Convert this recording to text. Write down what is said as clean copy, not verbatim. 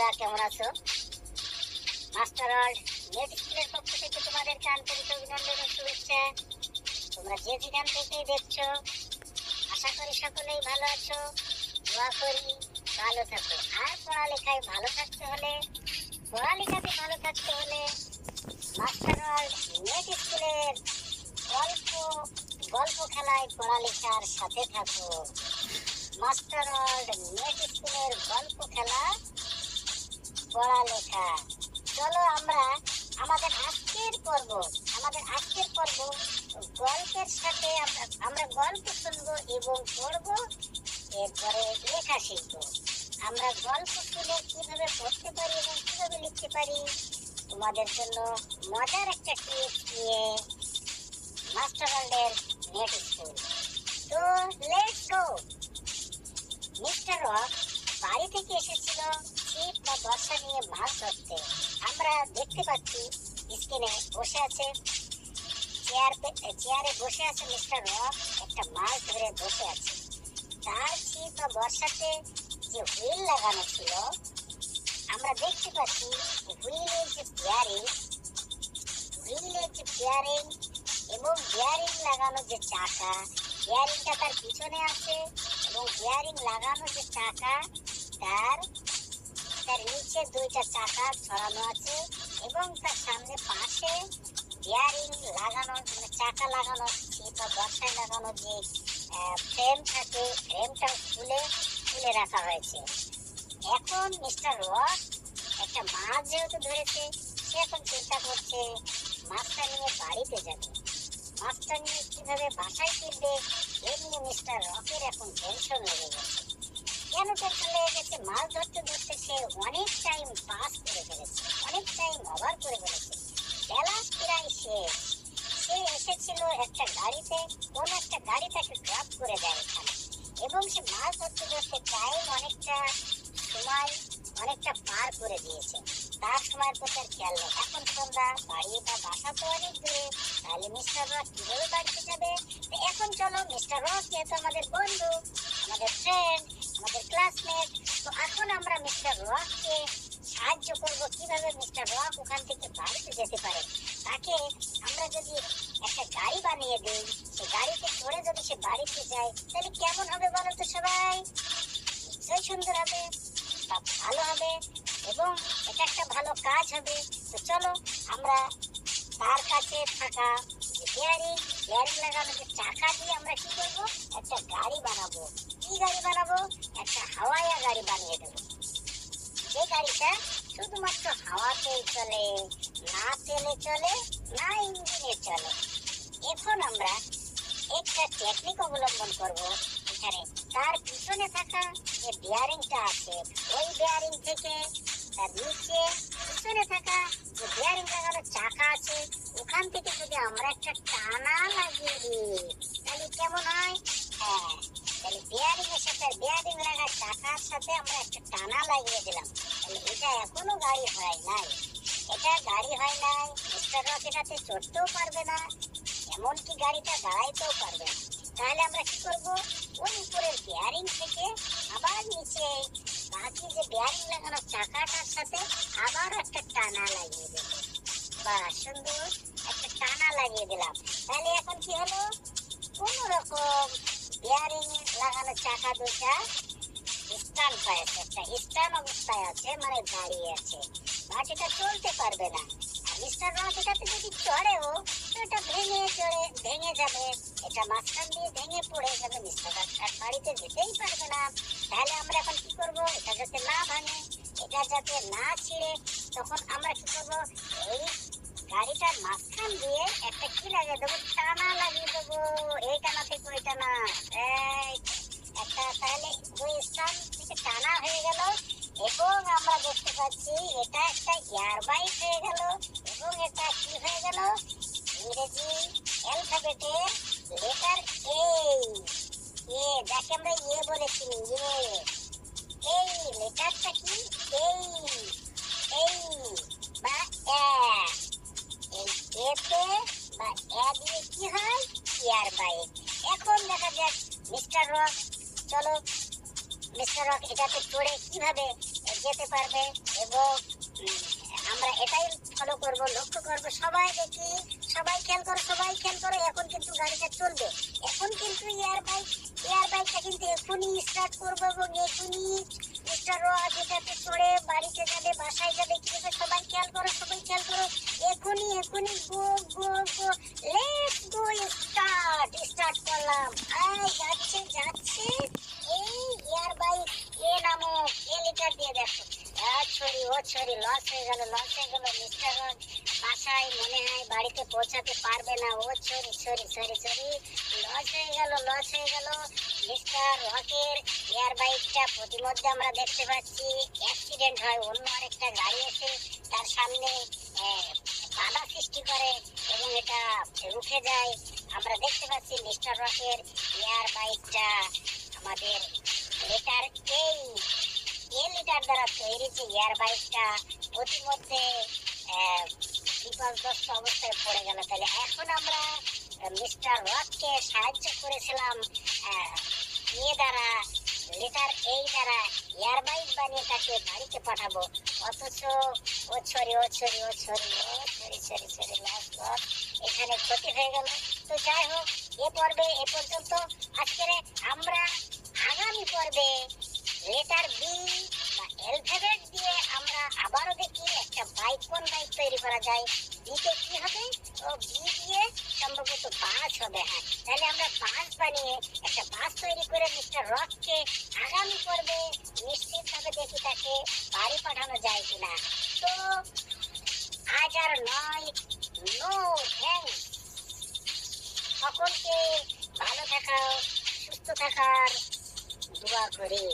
বন্ধুরা কেমন আছো? মাস্টার ওয়ার্ল্ড নেট স্কুলের পক্ষ থেকে তোমাদেরকে আন্তরিক অভিনন্দন ও শুভেচ্ছা। তোমরা যে যেখান থেকেই দেখছো, আশা করি সকলেই ভালো আছো। দোয়া করি ভালো থাকো। আর পড়ালেখায় ভালো থাকতে হলে, পড়ালেখাতে ভালো থাকতে হলে মাস্টার ওয়ার্ল্ড নেট স্কুলের গল্প গল্প খেলায় পড়ালেখার সাথে থাকো। মাস্টার ওয়ার্ল্ড নেট স্কুলের গল্প খেলা পড়ালেখা। চলো আমরা আমাদের আজকের পর্ব গল্পের সাথে আমরা গল্প শুনবো এবং পড়বো, এরপরে লেখা শিখবো। আমরা গল্প শুনে কিভাবে পড়তে পারি এবং কিভাবে লিখতে পারি তোমাদের জন্য মজার একটা টিপস নিয়ে মাস্টার ওয়ার্ল্ডের নেট স্কুল। তো লেটস গো। মিস্টার রক বাড়ি থেকে এসেছিল ছিপ বা বর্ষা নিয়ে মাছ ধরতে। আমরা দেখতে পাচ্ছি স্ক্রিনে বসে আছে, চেয়ারে বসে আছে মিস্টার রক, একটা মাছ ধরে বসে আছে। তার ছিপ বা বর্ষাতে যে হুইল লাগানো ছিল, আমরা দেখতে পাচ্ছি হুইলের যে বিয়ারিং এবং বিয়ারিং লাগানো যে চাকা, বিয়ারিংটা তার পিছনে আছে এবং বিয়ারিং লাগানো যে চাকা তার নিচে দুইটা চাকা ছড়ানো আছে এবং তার সামনে পাশে বিয়ারিং লাগানো, মানে চাকা লাগানো বা বর্ষায় লাগানো যে ফ্রেম থাকে, ফ্রেমটা খুলে রাখা হয়েছে। এখন মিস্টার রক একটা মাছ যেহেতু ধরেছে, সে এখন চিন্তা করছে মাছটা নিয়ে বাড়িতে যাবে। মাছটা নিয়ে কিভাবে বাসায় ফিরবে এই নিয়ে মিস্টার রকের এখন টেনশন লেগে গেছে। কেন টেনশন লেগে গেছে? মাছ ধরতে ধরতে সে অনেক টাইম পাস করে ফেলেছে, অনেক টাইম ওভার করে ফেলেছে। বেলা প্রায় শেষ। সে এসেছিল একটা গাড়িতে, কোন একটা গাড়ি তাকে ড্রপ করে দেয় এখানে, এবং সে মাছ ধরতে ধরতে টাইম অনেকটা পার করে দিয়েছে। তার সময় তো তার খেয়াল নেই। এখন সন্ধ্যা, বাড়ি বা বাসা তো অনেক দূরে, তাহলে মিস্টার রক কিভাবে বাড়িতে যাবে? এখন চলো, মিস্টার রক যেহেতু আমাদের বন্ধু, আমাদের ফ্রেন্ড, আমাদের ক্লাসমেট, তো এখন আমরা মিস্টার রককে সাহায্য করবো কিভাবে মিস্টার রক ওখান থেকে বাড়িতে যেতে পারে। তাকে আমরা যদি একটা গাড়ি বানিয়ে দিই, সে গাড়িতে করে যদি সে বাড়িতে যায়, তাহলে কেমন হবে বলো তো সবাই? নিশ্চয়ই সুন্দর হবে বা ভালো হবে এবং এটা একটা ভালো কাজ হবে। তো চলো আমরা তার কাছে থাকা বিয়ারিং লাগানো যে চাকা দিয়ে আমরা কি করবো, একটা গাড়ি বানাবো। কি গাড়ি বানাবো? একটা হাওয়াইয়া গাড়ি বানিয়ে দেবো। যে গাড়িটা শুধুমাত্র হাওয়াতেই চলে, না তেলে চলে, না ইঞ্জিনে চলে। এখন আমরা একটা টেকনিক অবলম্বন করব। এখানে তার পিছনে থাকা যে বিয়ারিংটা আছে, ওই বিয়ারিং থেকে তার নিচে পিছনে থাকা যে বিয়ারিং লাগানো চাকা আছে, ওখান থেকে যদি আমরা একটা টানা লাগিয়ে দিই, তাহলে কেমন হয়? হ্যাঁ, তাহলে বিয়ারিং লাগা চাকার সাথে আমরা একটা টানা লাগিয়ে দিলাম। তাহলে এটা এখনো গাড়ি হয় নাই। মিস্টার রক এটাতে চড়তেও পারবে না, এমনকি গাড়িটা দাঁড়াইতেও পারবে না। তাহলে আমরা কি করবো? ওই উপরের বিয়ারিং থেকে আবার নিচে বাকি যে বিয়ারিং লাগানো চাকাটার সাথে আবার একটা টানা লাগিয়ে দেবো। বা সুন্দর একটা টানা লাগিয়ে দিলাম। তাহলে এখন কি হলো? কোন রকম বিয়ারিং লাগানো চাকা দুটা স্ট্যান্ড পাইছে, একটা স্ট্যান্ড অবস্থায় আছে, মানে দাঁড়িয়ে আছে, বাট এটা চলতে পারবে না। আর মিস্টার রক এটাতে যদি চড়েও, তো এটা ভেঙে যাবে, এটা মাঝখান দিয়ে ভেঙে পড়ে যাবে, মিস্টার রক আর বাড়িতে যেতেই পারবে না। তাহলে আমরা এখন কি করবো? এটা যাতে না ভাঙে, এটা যাতে না ছিঁড়ে, তখন আমরা কি করবো? এই গাড়িটার মাঝখান দিয়ে একটা কি লাগিয়ে দেবো? টানা লাগিয়ে দেবো। এই টানা থেকে ওই টানা, একটা, তাহলে ওই স্থান থেকে টানা হয়ে গেল এবং আমরা দেখতে পাচ্ছি এটা একটা এয়ার বাইক হয়ে গেল এবং এটা কি হয়ে গেল? ইংরেজি অ্যালফাবেটের লেটার এ, যাকে আমরা বলেছি, এই লেটারটা কি? এই বা এই এতে বা দিয়ে কি হয়? Air bike. এখন দেখা যাক মিস্টার রক, চলো মিস্টার রক এটাতে চড়ে কিভাবে যেতে পারবে। এবং আমরা এটাই ফলো করব, লক্ষ্য করব, সবাই দেখি, সবাই খেয়াল করো, সবাই খেয়াল করো, এখন কিন্তু গাড়িটা চলবে। এখন কিন্তু এয়ার বাইকটা কিন্তু এখনই স্টার্ট করবো এবং এখনই মিস্টার রক এটাতে চড়ে বাড়িতে যাবে, বাসায় যাবে, কি হবে সবাই খেয়াল করো, সবাই খেয়াল করো। এখনই গো গো গো, লেটস গো, স্টার্ট করলাম। আয় যাচ্ছে যাচ্ছে, এই এয়ার বাইক, এ নামো, এ লিটার দিয়ে দেখো, ছড়ি ও ছড়ি, লস হয়ে গেল, লস হয়ে গেল। মিস্টার রক বাসায় মনে হয় বাড়িতে পৌঁছাতে পারবে না, ও ছড়ি ছড়ি ছড়ি ছড়ি, লস হয়ে গেল, লস হয়ে গেল। মিস্টার রকের এয়ার বাইকটা প্রতিমধ্যে আমরা দেখতে পাচ্ছি অ্যাক্সিডেন্ট হয়, অন্য আরেকটা গাড়ি এসে তার সামনে বাধা সৃষ্টি করে এবং এটা রুখে যায়। আমরা দেখতে পাচ্ছি মিস্টার রকের এয়ার বাইকটা আমাদের লিটার লিটার দ্বারা তৈরি যে এয়ার বাইকটা প্রতিমধ্যে বিপদগ্রস্ত অবস্থায় পড়ে গেল। তাহলে এখন আমরা মিস্টার রককে সাহায্য করেছিলাম এ দ্বারা, লিটার এই দ্বারা এয়ার বাইক বানিয়ে তাকে বাড়িতে পাঠাবো, অথচ ও ছড়ি ও ছড়ি ও ছড়ি ও ছড়ি ছড়ি ছড়ি, লস লস, এখানে ক্ষতি হয়ে গেল। তো যাই হোক, এ পর্বে এ পর্যন্ত। আজকের আমরা আগামী পর্বে লেটার বি বা অ্যালফাবেট দিয়ে আমরা আবারও দেখি একটা বাইক, কোন বাইক তৈরি করা যায়। বিতে কি হবে, ও বি দিয়ে সম্ভবত বাস হবে। হ্যাঁ, তাহলে আমরা বাস বানিয়ে একটা বাস তৈরি করে মিস্টার রককে আগামী পর্বে নিশ্চিতভাবে দেখি তাকে বাড়ি পাঠানো যায় কিনা। তো আজ আর নয়, নো থ্যাঙ্কস। সকলকে ভালো থাকার, সুস্থ থাকার দোয়া করি।